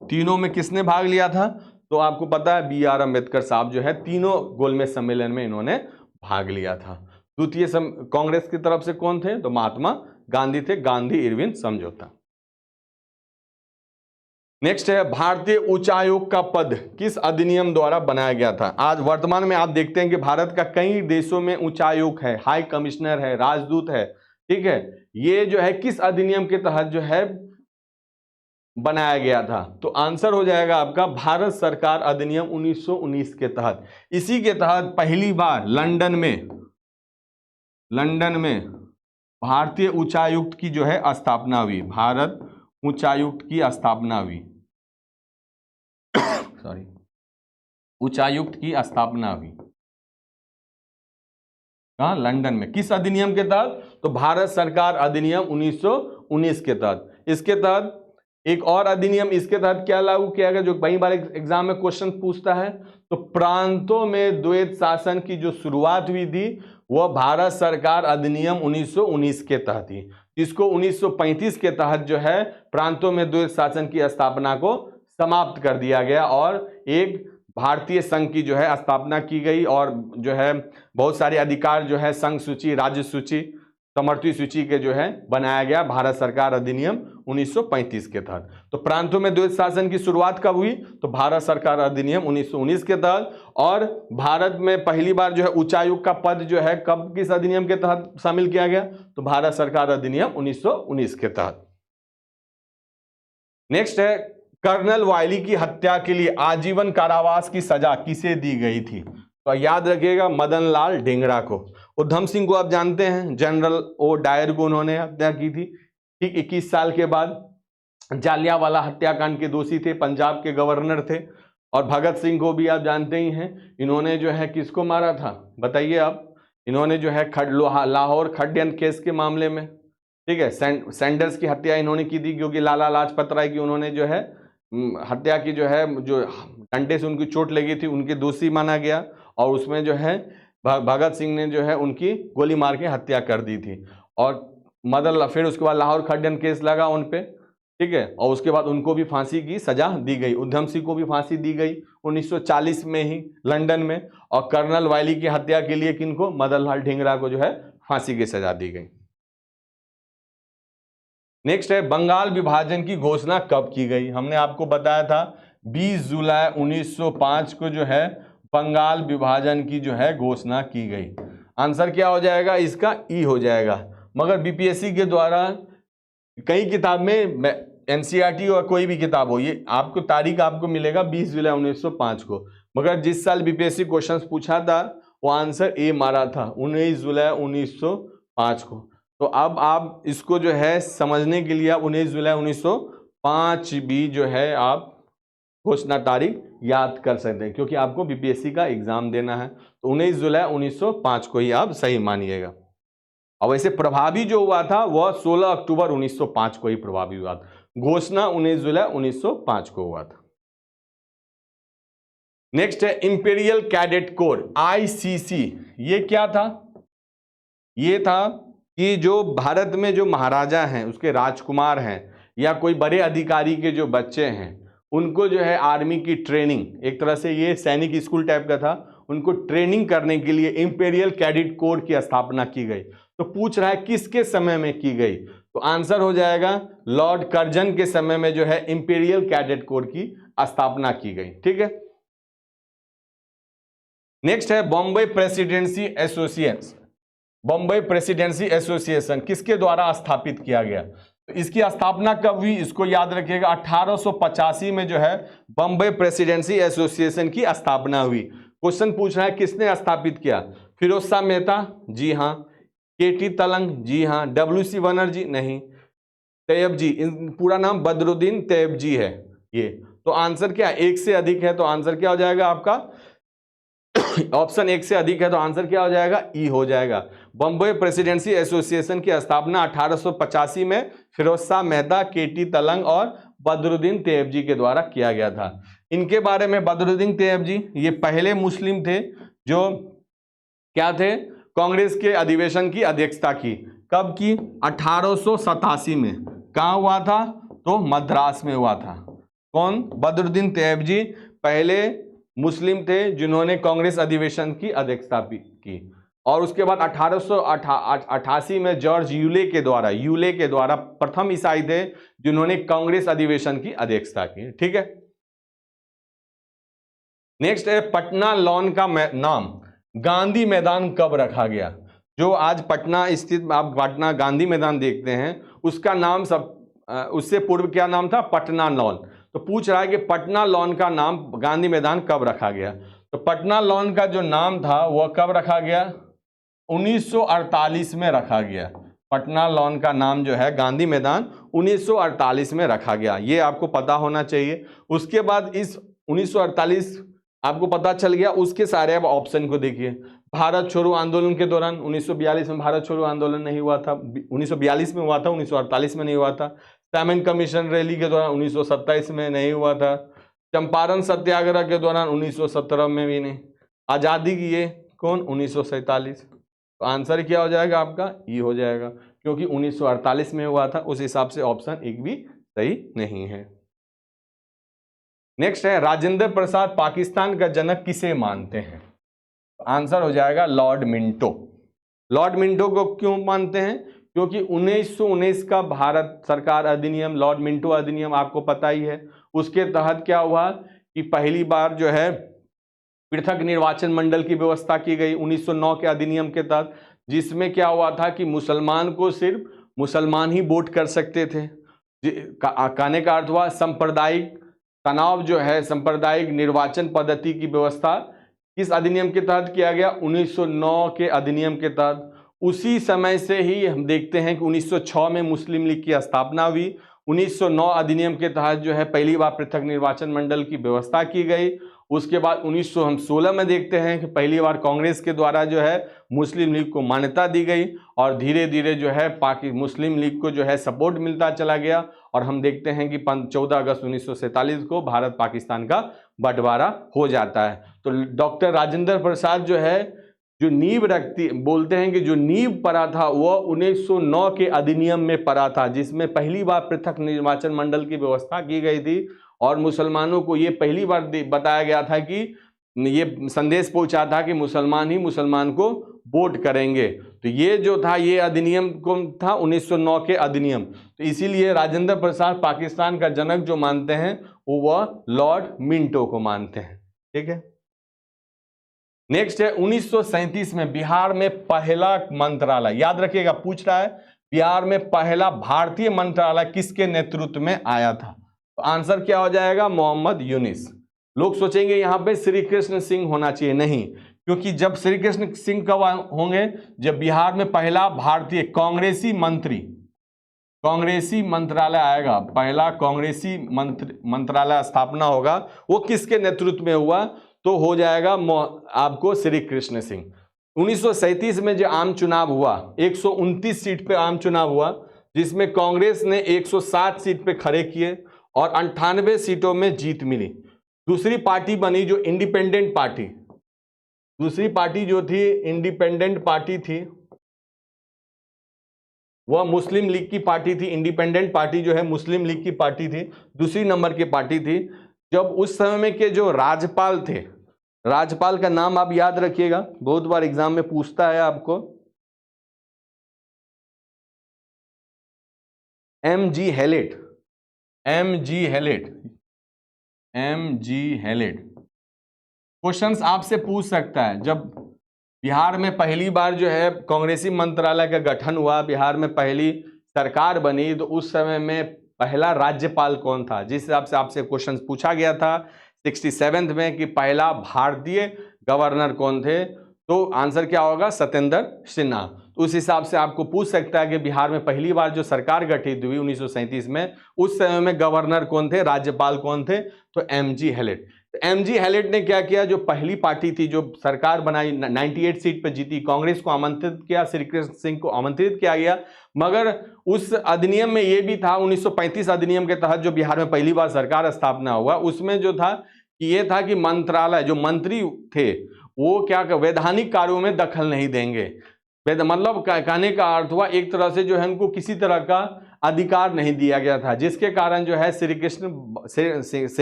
तीनों में किसने भाग लिया था? तो आपको पता है BR अम्बेडकर साहब जो है तीनों गोलमेज सम्मेलन में इन्होंने भाग लिया था। द्वितीय कांग्रेस की तरफ से कौन थे? तो महात्मा गांधी थे, गांधी इरविन समझौता। नेक्स्ट है, भारतीय उच्चायोग का पद किस अधिनियम द्वारा बनाया गया था? आज वर्तमान में आप देखते हैं कि भारत का कई देशों में उच्चायोग है, हाई कमिश्नर है, राजदूत है। ठीक है। ये जो है किस अधिनियम के तहत जो है बनाया गया था? तो आंसर हो जाएगा आपका भारत सरकार अधिनियम 1919 के तहत। इसी के तहत पहली बार लंदन में भारतीय उच्चायुक्त की जो है स्थापना हुई। भारत उच्चायुक्त की स्थापना हुई सॉरी, उच्चायुक्त की स्थापना हुई कहाँ? लंदन में। किस अधिनियम के तहत? तो भारत सरकार अधिनियम 1919 के तहत। इसके तहत एक और अधिनियम इसके तहत क्या लागू किया गया, जो कई बार एग्जाम में क्वेश्चन पूछता है, तो प्रांतों में द्वैत शासन की जो शुरुआत हुई थी वह भारत सरकार अधिनियम 1919 के तहत ही, जिसको 1935 के तहत जो है प्रांतों में द्वैत शासन की स्थापना को समाप्त कर दिया गया और एक भारतीय संघ की जो है स्थापना की गई। और जो है बहुत सारे अधिकार जो है संघ सूची, राज्य सूची, समवर्ती सूची के जो है बनाया गया भारत सरकार अधिनियम 1935 के तहत। तो प्रांतों में द्वैत शासन की शुरुआत कब हुई? तो भारत सरकार अधिनियम 1919 के तहत। और भारत में पहली बार जो है उच्चायुक्त का पद जो है कब किस अधिनियम के तहत शामिल किया गया? तो भारत सरकार अधिनियम 1919 के तहत। नेक्स्ट है, कर्नल वायली की हत्या के लिए आजीवन कारावास की सजा किसे दी गई थी? तो याद रखिएगा, मदन लाल ढींगरा को। उधम सिंह को आप जानते हैं, जनरल ओ डायर को उन्होंने हत्या की थी। ठीक 21 साल के बाद जालियांवाला हत्याकांड के दोषी थे, पंजाब के गवर्नर थे। और भगत सिंह को भी आप जानते ही हैं, इन्होंने जो है किसको मारा था बताइए आप? इन्होंने जो है लाहौर खड्डयंत्र केस के मामले में, ठीक है, सैंडर्स की हत्या इन्होंने की थी, क्योंकि लाला लाजपत राय की उन्होंने जो है हत्या की, जो है जो डंडे से उनकी चोट लगी थी, उनके दोषी माना गया। और उसमें जो है भगत सिंह ने जो है उनकी गोली मार के हत्या कर दी थी। और फिर उसके बाद लाहौर खड्डयंत्र केस लगा उन पे, ठीक है, और उसके बाद उनको भी फांसी की सजा दी गई। उधम सिंह को भी फांसी दी गई 1940 में ही लंदन में। और कर्नल वायली की हत्या के लिए किनको? मदन लाल ढींगरा को जो है फांसी की सजा दी गई। नेक्स्ट है, बंगाल विभाजन की घोषणा कब की गई? हमने आपको बताया था 20 जुलाई 1905 को जो है बंगाल विभाजन की जो है घोषणा की गई। आंसर क्या हो जाएगा इसका? ई हो जाएगा। मगर बीपीएससी के द्वारा कई किताब में, एनसीईआरटी और कोई भी किताब हो, ये आपको तारीख आपको मिलेगा 20 जुलाई 1905 को। मगर जिस साल बीपीएससी क्वेश्चंस पूछा था वो आंसर ए मारा था 19 जुलाई 1905 को। तो अब आप इसको जो है समझने के लिए 19 जुलाई 1905 भी जो है आप घोषणा तारीख याद कर सकते हैं, क्योंकि आपको बीपीएससी का एग्जाम देना है। तो 19 जुलाई 1905 को ही आप सही मानिएगा। और वैसे प्रभावी जो हुआ था वह 16 अक्टूबर 1905 को ही प्रभावी हुआ था। घोषणा 19 जुलाई 1905 को हुआ था। नेक्स्ट है, इंपीरियल कैडेट कोर आईसीसी। ये क्या था? ये था कि जो भारत में जो महाराजा हैं, उसके राजकुमार हैं, या कोई बड़े अधिकारी के जो बच्चे हैं, उनको जो है आर्मी की ट्रेनिंग, एक तरह से ये सैनिक स्कूल टाइप का था, उनको ट्रेनिंग करने के लिए इंपीरियल कैडेट कोर की स्थापना की गई। तो पूछ रहा है किसके समय में की गई? तो आंसर हो जाएगा लॉर्ड कर्जन के समय में जो है इंपीरियल कैडेट कोर की स्थापना की गई। ठीक है। नेक्स्ट है Bombay presidency association. Bombay presidency association किसके द्वारा स्थापित किया गया? तो इसकी स्थापना कब हुई इसको याद रखिएगा। 1885 में जो है बॉम्बे प्रेसिडेंसी एसोसिएशन की स्थापना हुई। क्वेश्चन पूछ रहा है किसने स्थापित किया? फिरोज शाह मेहता? जी हाँ। केटी तलंग? जी हाँ। WC बनर्जी? नहीं। तैयब जी, पूरा नाम बदरुद्दीन तैयब जी है ये। तो आंसर क्या? एक से अधिक है, तो आंसर क्या हो जाएगा आपका? ऑप्शन एक से अधिक है, तो आंसर क्या हो जाएगा? ई हो जाएगा। बॉम्बे प्रेसिडेंसी एसोसिएशन की स्थापना 1885 में फिरोज शाह मेहता, केटी तलंग और बदरुद्दीन तैयब जी के द्वारा किया गया था। इनके बारे में, बदरुद्दीन तैयब जी ये पहले मुस्लिम थे जो क्या थे? कांग्रेस के अधिवेशन की अध्यक्षता की। कब की? 1887 में। कहाँ हुआ था? तो मद्रास में हुआ था। कौन? बदरुद्दीन तैयब जी पहले मुस्लिम थे जिन्होंने कांग्रेस अधिवेशन की अध्यक्षता की। और उसके बाद 1888 में जॉर्ज यूले के द्वारा प्रथम ईसाई थे जिन्होंने कांग्रेस अधिवेशन की अध्यक्षता की। ठीक है। नेक्स्ट है पटना लॉन का नाम गांधी मैदान कब रखा गया? जो आज पटना स्थित आप पटना गांधी मैदान देखते हैं, उसका नाम उससे पूर्व क्या नाम था? पटना लॉन। तो पूछ रहा है कि पटना लॉन का नाम गांधी मैदान कब रखा गया? तो पटना लॉन का जो नाम था वह कब रखा गया? 1948 में रखा गया। पटना लॉन का नाम जो है गांधी मैदान 1948 में रखा गया, ये आपको पता होना चाहिए। उसके बाद इस 1948 आपको पता चल गया, उसके सारे अब ऑप्शन को देखिए। भारत छोड़ो आंदोलन के दौरान 1942 में भारत छोड़ो आंदोलन नहीं हुआ था, 1942 में हुआ था, 1948 में नहीं हुआ था। सैमन कमीशन रैली के दौरान 1927 में नहीं हुआ था। चंपारण सत्याग्रह के दौरान 1917 में भी नहीं। आज़ादी की ये कौन? 1947। तो आंसर क्या हो जाएगा आपका? ई हो जाएगा, क्योंकि 1948 में हुआ था। उस हिसाब से ऑप्शन एक भी सही नहीं है। नेक्स्ट है राजेंद्र प्रसाद पाकिस्तान का जनक किसे मानते हैं? आंसर हो जाएगा लॉर्ड मिंटो। लॉर्ड मिंटो को क्यों मानते हैं? क्योंकि 1919 का भारत सरकार अधिनियम, लॉर्ड मिंटो अधिनियम आपको पता ही है, उसके तहत क्या हुआ कि पहली बार जो है पृथक निर्वाचन मंडल की व्यवस्था की गई 1909 के अधिनियम के तहत, जिसमें क्या हुआ था कि मुसलमान को सिर्फ मुसलमान ही वोट कर सकते थे। कहने का अर्थ हुआ सांप्रदायिक तनाव जो है, सांप्रदायिक निर्वाचन पद्धति की व्यवस्था किस अधिनियम के तहत किया गया? 1909 के अधिनियम के तहत। उसी समय से ही हम देखते हैं कि 1906 में मुस्लिम लीग की स्थापना हुई। 1909 अधिनियम के तहत जो है पहली बार पृथक निर्वाचन मंडल की व्यवस्था की गई। उसके बाद 1916 में देखते हैं कि पहली बार कांग्रेस के द्वारा जो है मुस्लिम लीग को मान्यता दी गई और धीरे धीरे जो है मुस्लिम लीग को जो है सपोर्ट मिलता चला गया और हम देखते हैं कि 14 अगस्त 1947 को भारत पाकिस्तान का बंटवारा हो जाता है। तो डॉक्टर राजेंद्र प्रसाद जो है जो नींव रखती बोलते हैं कि जो नींव पड़ा था वह 1909 के अधिनियम में पड़ा था, जिसमें पहली बार पृथक निर्वाचन मंडल की व्यवस्था की गई थी और मुसलमानों को ये पहली बार बताया गया था कि ये संदेश पहुंचा था कि मुसलमान ही मुसलमान को वोट करेंगे। तो ये जो था ये अधिनियम कौन था? 1909 के अधिनियम। तो इसीलिए राजेंद्र प्रसाद पाकिस्तान का जनक जो मानते हैं वो वह लॉर्ड मिंटो को मानते हैं। ठीक है, नेक्स्ट है 1937 में बिहार में पहला मंत्रालय, याद रखिएगा पूछ रहा है बिहार में पहला भारतीय मंत्रालय किसके नेतृत्व में आया था? तो आंसर क्या हो जाएगा? मोहम्मद यूनिस। लोग सोचेंगे यहां पे श्री कृष्ण सिंह होना चाहिए, नहीं, क्योंकि जब श्री कृष्ण सिंह कब होंगे? जब बिहार में पहला भारतीय कांग्रेसी मंत्रालय आएगा, पहला कांग्रेसी मंत्रालय स्थापना होगा, वो किसके नेतृत्व में हुआ? तो हो जाएगा आपको श्री कृष्ण सिंह। 1937 में जो आम चुनाव हुआ 129 सीट पे आम चुनाव हुआ, जिसमें कांग्रेस ने 160 सीट पे खड़े किए और 98 सीटों में जीत मिली। दूसरी पार्टी बनी जो इंडिपेंडेंट पार्टी, दूसरी पार्टी जो थी इंडिपेंडेंट पार्टी थी, वह मुस्लिम लीग की पार्टी थी। इंडिपेंडेंट पार्टी जो है मुस्लिम लीग की पार्टी थी, दूसरी नंबर की पार्टी थी। जब उस समय में के जो राज्यपाल थे, राज्यपाल का नाम आप याद रखिएगा, बहुत बार एग्जाम में पूछता है आपको, M G. Hallett. M G. Hallett questions आपसे पूछ सकता है। जब बिहार में पहली बार जो है कांग्रेसी मंत्रालय का गठन हुआ, बिहार में पहली सरकार बनी, तो उस समय में पहला राज्यपाल कौन था? जिस हिसाब से आपसे क्वेश्चन पूछा गया था 67 में कि पहला भारतीय गवर्नर कौन थे, तो आंसर क्या होगा? सत्येंद्र सिन्हा। तो उस हिसाब से आपको पूछ सकता है कि बिहार में पहली बार जो सरकार गठित हुई 1937 में, उस समय में गवर्नर कौन थे, राज्यपाल कौन थे? तो एम.जी. हैलेट। एम.जी. हैलेट ने क्या किया? जो पहली पार्टी थी जो सरकार बनाई, 98 सीट पर जीती, कांग्रेस को आमंत्रित किया, श्री कृष्ण सिंह को आमंत्रित किया गया, मगर उस अधिनियम में ये भी था 1935 अधिनियम के तहत जो बिहार में पहली बार सरकार स्थापना हुआ, उसमें जो था कि ये था कि मंत्रालय जो मंत्री थे वो क्या वैधानिक कार्यों में दखल नहीं देंगे। मतलब कहने का अर्थ हुआ एक तरह से जो है उनको किसी तरह का अधिकार नहीं दिया गया था, जिसके कारण जो है श्री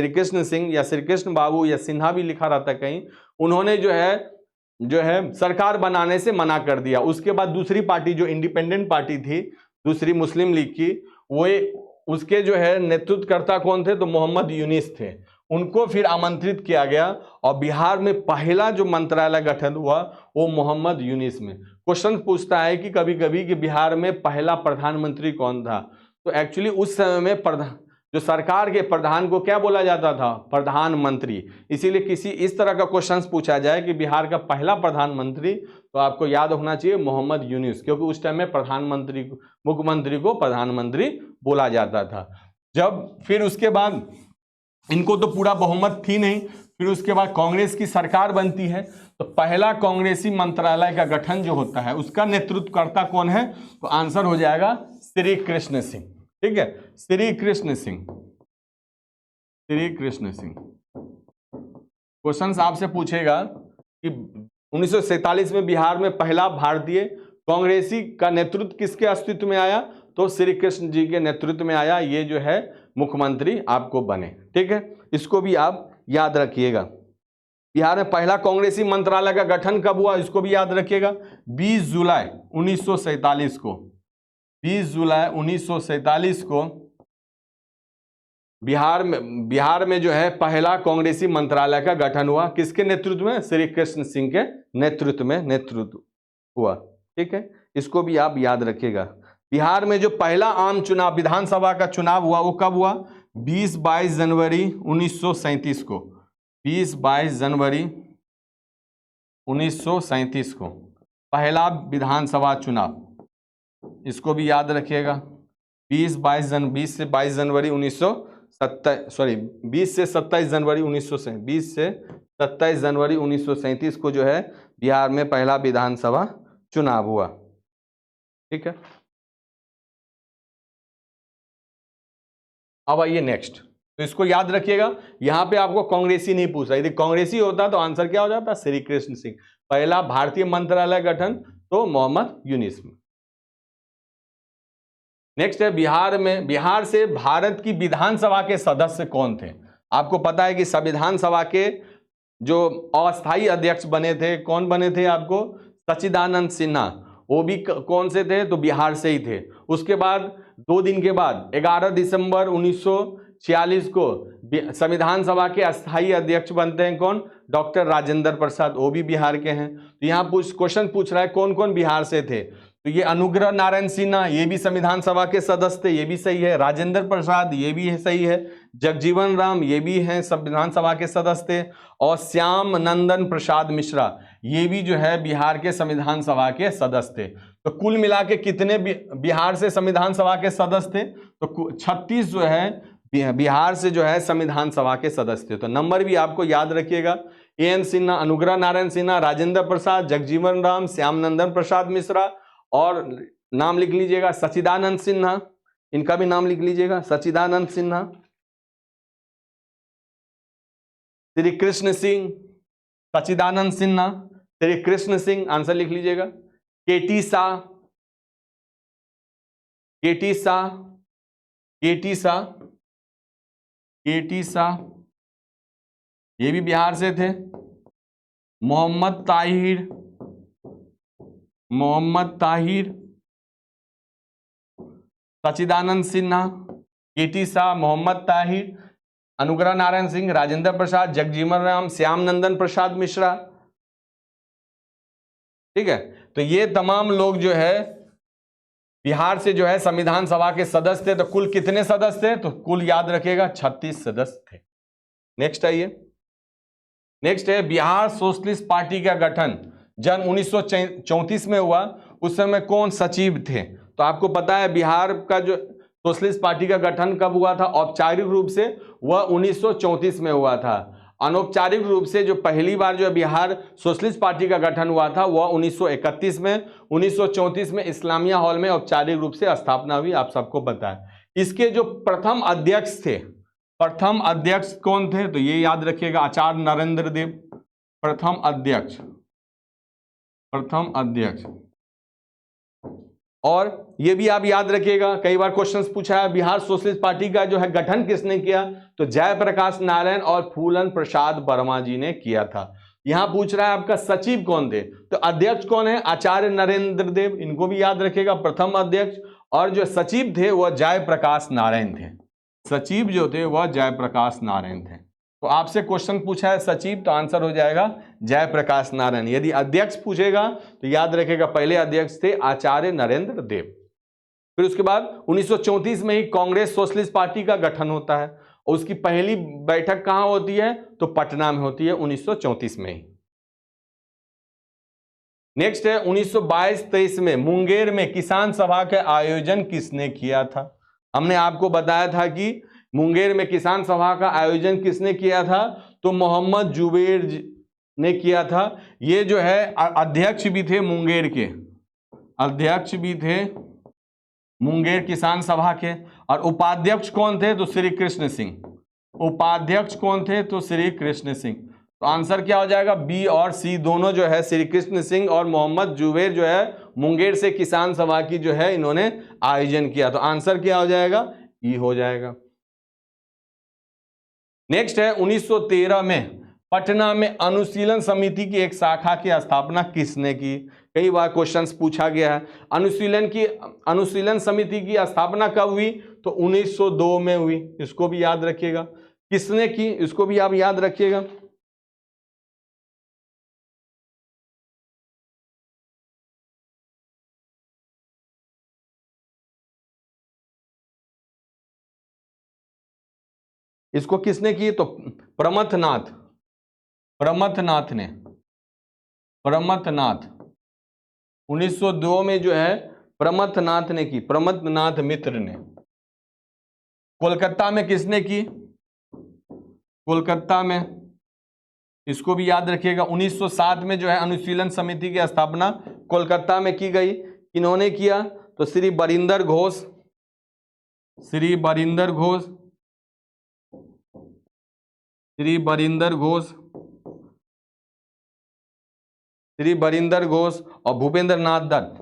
कृष्ण सिंह या श्री कृष्ण बाबू या सिन्हा भी लिखा रहता कहीं, उन्होंने जो है सरकार बनाने से मना कर दिया। उसके बाद दूसरी पार्टी जो इंडिपेंडेंट पार्टी थी, दूसरी मुस्लिम लीग की, वो उसके जो है नेतृत्वकर्ता कौन थे? तो मोहम्मद यूनिस थे। उनको फिर आमंत्रित किया गया और बिहार में पहला जो मंत्रालय गठन हुआ वो मोहम्मद यूनिस में। क्वेश्चन पूछता है कि कभी कभी कि बिहार में पहला प्रधानमंत्री कौन था? तो एक्चुअली उस समय में जो सरकार के प्रधान को क्या बोला जाता था? प्रधानमंत्री। इसीलिए किसी इस तरह का क्वेश्चन पूछा जाए कि बिहार का पहला प्रधानमंत्री, तो आपको याद होना चाहिए मोहम्मद यूनिस, क्योंकि उस टाइम में मुख्यमंत्री को प्रधानमंत्री बोला जाता था। जब फिर उसके बाद इनको तो पूरा बहुमत थी नहीं, फिर उसके बाद कांग्रेस की सरकार बनती है, तो पहला कांग्रेसी मंत्रालय का गठन जो होता है उसका नेतृत्वकर्ता कौन है? तो आंसर हो जाएगा श्री कृष्ण सिंह। ठीक है, श्री कृष्ण सिंह। क्वेश्चन आपसे पूछेगा कि 1947 में बिहार में पहला भारतीय कांग्रेसी का नेतृत्व किसके अस्तित्व में आया? तो श्री कृष्ण जी के नेतृत्व में आया। ये जो है मुख्यमंत्री आपको बने। ठीक है, इसको भी आप याद रखिएगा। बिहार में पहला कांग्रेसी मंत्रालय का गठन कब हुआ, इसको भी याद रखिएगा, 20 जुलाई 1947 को। 20 जुलाई 1947 को बिहार में जो है पहला कांग्रेसी मंत्रालय का गठन हुआ। किसके नेतृत्व में? श्री कृष्ण सिंह के नेतृत्व हुआ। ठीक है, इसको भी आप याद रखिएगा। बिहार में जो पहला आम चुनाव, विधानसभा का चुनाव हुआ, वो कब हुआ? 20-22 जनवरी 1937 को। 20-22 जनवरी 1937 को पहला विधानसभा चुनाव, इसको भी याद रखिएगा। 20 से 22 जनवरी 20 से 27 जनवरी 1937 को जो है बिहार में पहला विधानसभा चुनाव हुआ। ठीक है, अब आइए नेक्स्ट। तो इसको याद रखिएगा, यहां पे आपको कांग्रेसी नहीं पूछ रहा। यदि कांग्रेसी होता तो आंसर क्या हो जाता? श्री कृष्ण सिंह। पहला भारतीय मंत्रालय गठन तो मोहम्मद यूनिस में। नेक्स्ट है बिहार से भारत की विधानसभा के सदस्य कौन थे? आपको पता है कि संविधान सभा के जो अस्थायी अध्यक्ष बने थे, कौन बने थे आपको? सच्चिदानंद सिन्हा। वो भी कौन से थे? तो बिहार से ही थे। उसके बाद 2 दिन के बाद 11 दिसंबर 1946 को संविधान सभा के अस्थायी अध्यक्ष बनते हैं कौन? डॉक्टर राजेंद्र प्रसाद, वो भी बिहार के हैं। तो यहाँ क्वेश्चन पूछ रहा है कौन कौन बिहार से थे। तो ये अनुग्रह नारायण सिन्हा, ये भी संविधान सभा के सदस्य थे, ये भी सही है। राजेंद्र प्रसाद, ये भी है, सही है। जगजीवन राम, ये भी हैं संविधान सभा के सदस्य थे। और श्याम नंदन प्रसाद मिश्रा, ये भी जो है बिहार के संविधान सभा के सदस्य थे। तो कुल मिला के कितने बिहार से संविधान सभा के सदस्य थे? तो 36 जो है बिहार से जो है संविधान सभा के सदस्य थे। तो नंबर भी आपको याद रखिएगा, एन सिन्हा, अनुग्रह नारायण सिन्हा, राजेंद्र प्रसाद, जगजीवन राम, श्याम नंदन प्रसाद मिश्रा, और नाम लिख लीजिएगा सच्चिदानंद सिन्हा, इनका भी नाम लिख लीजिएगा, सच्चिदानंद सिन्हा, श्री कृष्ण सिंह, सच्चिदानंद सिन्हा, श्री कृष्ण सिंह, आंसर लिख लीजिएगा। केटी शाह, केटी शाह, केटी शाह, केटी शाह, ये भी बिहार से थे। मोहम्मद ताहिर, मोहम्मद ताहिर, सच्चिदानंद सिन्हा, केटी शाह, मोहम्मद ताहिर, अनुग्रह नारायण सिंह, राजेंद्र प्रसाद, जगजीवन राम, श्याम नंदन प्रसाद मिश्रा। ठीक है, तो ये तमाम लोग जो है बिहार से जो है संविधान सभा के सदस्य थे। तो कुल कितने सदस्य थे? तो कुल याद रखिएगा 36 सदस्य थे। नेक्स्ट आइए, नेक्स्ट है बिहार सोशलिस्ट पार्टी का गठन जन 1934 में हुआ। उस समय कौन सचिव थे? तो आपको पता है बिहार का जो सोशलिस्ट पार्टी का गठन कब हुआ था? औपचारिक रूप से वह 1934 में हुआ था। अनौपचारिक रूप से जो पहली बार जो बिहार सोशलिस्ट पार्टी का गठन हुआ था वह 1931 में। 1934 में इस्लामिया हॉल में औपचारिक रूप से स्थापना हुई, आप सबको पता है। इसके जो प्रथम अध्यक्ष थे, प्रथम अध्यक्ष कौन थे? तो ये याद रखिएगा, आचार्य नरेंद्र देव प्रथम अध्यक्ष, प्रथम अध्यक्ष। और ये भी आप याद रखिएगा, कई बार क्वेश्चंस पूछा है बिहार सोशलिस्ट पार्टी का जो है गठन किसने किया? तो जयप्रकाश नारायण और फूलन प्रसाद वर्मा जी ने किया था। यहां पूछ रहा है आपका सचिव कौन थे? तो अध्यक्ष कौन है? आचार्य नरेंद्र देव, इनको भी याद रखिएगा, प्रथम अध्यक्ष। और जो सचिव थे वह जयप्रकाश नारायण थे। सचिव जो थे वह जयप्रकाश नारायण थे। तो आपसे क्वेश्चन पूछा है सचिव, तो आंसर हो जाएगा जयप्रकाश नारायण। यदि अध्यक्ष पूछेगा तो याद रखेगा पहले अध्यक्ष थे आचार्य नरेंद्र देव। फिर उसके बाद 1934 में ही कांग्रेस सोशलिस्ट पार्टी का गठन होता है। और उसकी पहली बैठक कहां होती है? तो पटना में होती है 1934 में ही। नेक्स्ट है 1922-23 में मुंगेर में किसान सभा का आयोजन किसने किया था? हमने आपको बताया था कि मुंगेर में किसान सभा का आयोजन किसने किया था? तो मोहम्मद जुबैर ने किया था। ये जो है अध्यक्ष भी थे मुंगेर के, अध्यक्ष भी थे मुंगेर किसान सभा के। और उपाध्यक्ष कौन थे? तो श्री कृष्ण सिंह। उपाध्यक्ष कौन थे? तो श्री कृष्ण सिंह। तो आंसर क्या हो जाएगा? बी और सी दोनों जो है, श्री कृष्ण सिंह और मोहम्मद जुबैर जो है मुंगेर से किसान सभा की जो है इन्होंने आयोजन किया। तो आंसर क्या हो जाएगा? ई हो जाएगा। नेक्स्ट है 1913 में पटना में अनुशीलन समिति की एक शाखा की स्थापना किसने की? कई बार क्वेश्चंस पूछा गया है। अनुशीलन समिति की स्थापना कब हुई? तो 1902 में हुई। इसको भी याद रखिएगा। किसने की? इसको भी आप याद रखिएगा। इसको किसने की? तो प्रमथनाथ ने 1902 में जो है प्रमथनाथ ने की, प्रमथनाथ मित्र ने। कोलकाता में किसने की? कोलकाता में, इसको भी याद रखिएगा, 1907 में जो है अनुशीलन समिति की स्थापना कोलकाता में की गई। इन्होंने किया तो श्री बरिंदर घोष, श्री बरिंदर घोष और भूपेंद्र नाथ दत्त,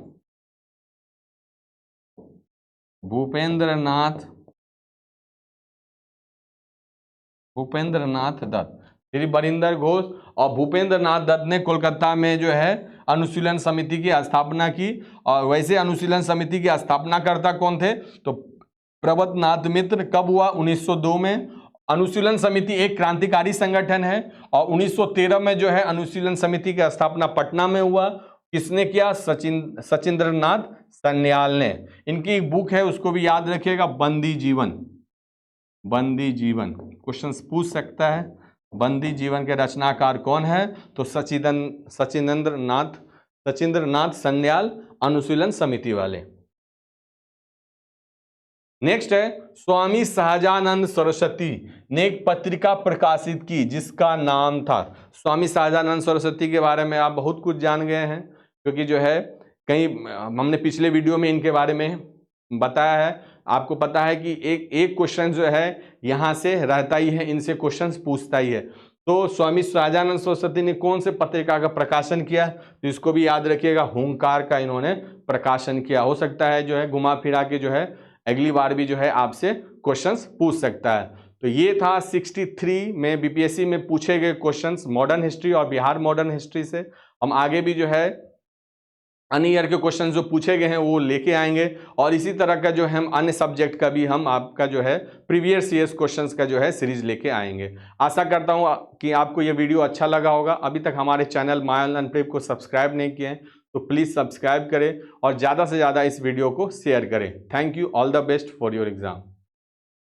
श्री बरिंदर घोष और भूपेंद्र नाथ दत्त ने कोलकाता में जो है अनुशीलन समिति की स्थापना की। और वैसे अनुशीलन समिति की स्थापनाकर्ता कौन थे? तो प्रमथनाथ मित्र। कब हुआ? 1902 में। अनुशीलन समिति एक क्रांतिकारी संगठन है और 1913 में जो है अनुशीलन समिति की स्थापना पटना में हुआ। किसने किया? सचिंद्रनाथ सन्याल ने। इनकी एक बुक है, उसको भी याद रखिएगा, बंदी जीवन। क्वेश्चंस पूछ सकता है। बंदी जीवन के रचनाकार कौन है? तो सचिंद्रनाथ सन्याल, अनुशीलन समिति वाले। नेक्स्ट है स्वामी सहजानंद सरस्वती ने एक पत्रिका प्रकाशित की जिसका नाम था। स्वामी सहजानंद सरस्वती के बारे में आप बहुत कुछ जान गए हैं, क्योंकि जो है कहीं हमने पिछले वीडियो में इनके बारे में बताया है। आपको पता है कि एक क्वेश्चन जो है यहाँ से रहता ही है, इनसे क्वेश्चंस पूछता ही है। तो स्वामी सहजानंद सरस्वती ने कौन से पत्रिका का प्रकाशन किया? तो इसको भी याद रखिएगा, हुंकार का इन्होंने प्रकाशन किया। हो सकता है जो है घुमा फिरा के जो है अगली बार भी जो है आपसे क्वेश्चंस पूछ सकता है। तो ये था 63 में बीपीएससी में पूछे गए क्वेश्चंस मॉडर्न हिस्ट्री और बिहार मॉडर्न हिस्ट्री से। हम आगे भी जो है अन्य ईयर के क्वेश्चन जो पूछे गए हैं वो लेके आएंगे, और इसी तरह का जो है हम अन्य सब्जेक्ट का भी हम आपका जो है प्रीवियस ईयर्स क्वेश्चंस का जो है सीरीज लेके आएंगे। आशा करता हूँ कि आपको ये वीडियो अच्छा लगा होगा। अभी तक हमारे चैनल माय ऑनलाइन प्रेप को सब्सक्राइब नहीं किए हैं तो प्लीज़ सब्सक्राइब करें और ज़्यादा से ज़्यादा इस वीडियो को शेयर करें। Thank you, all the best for your exam.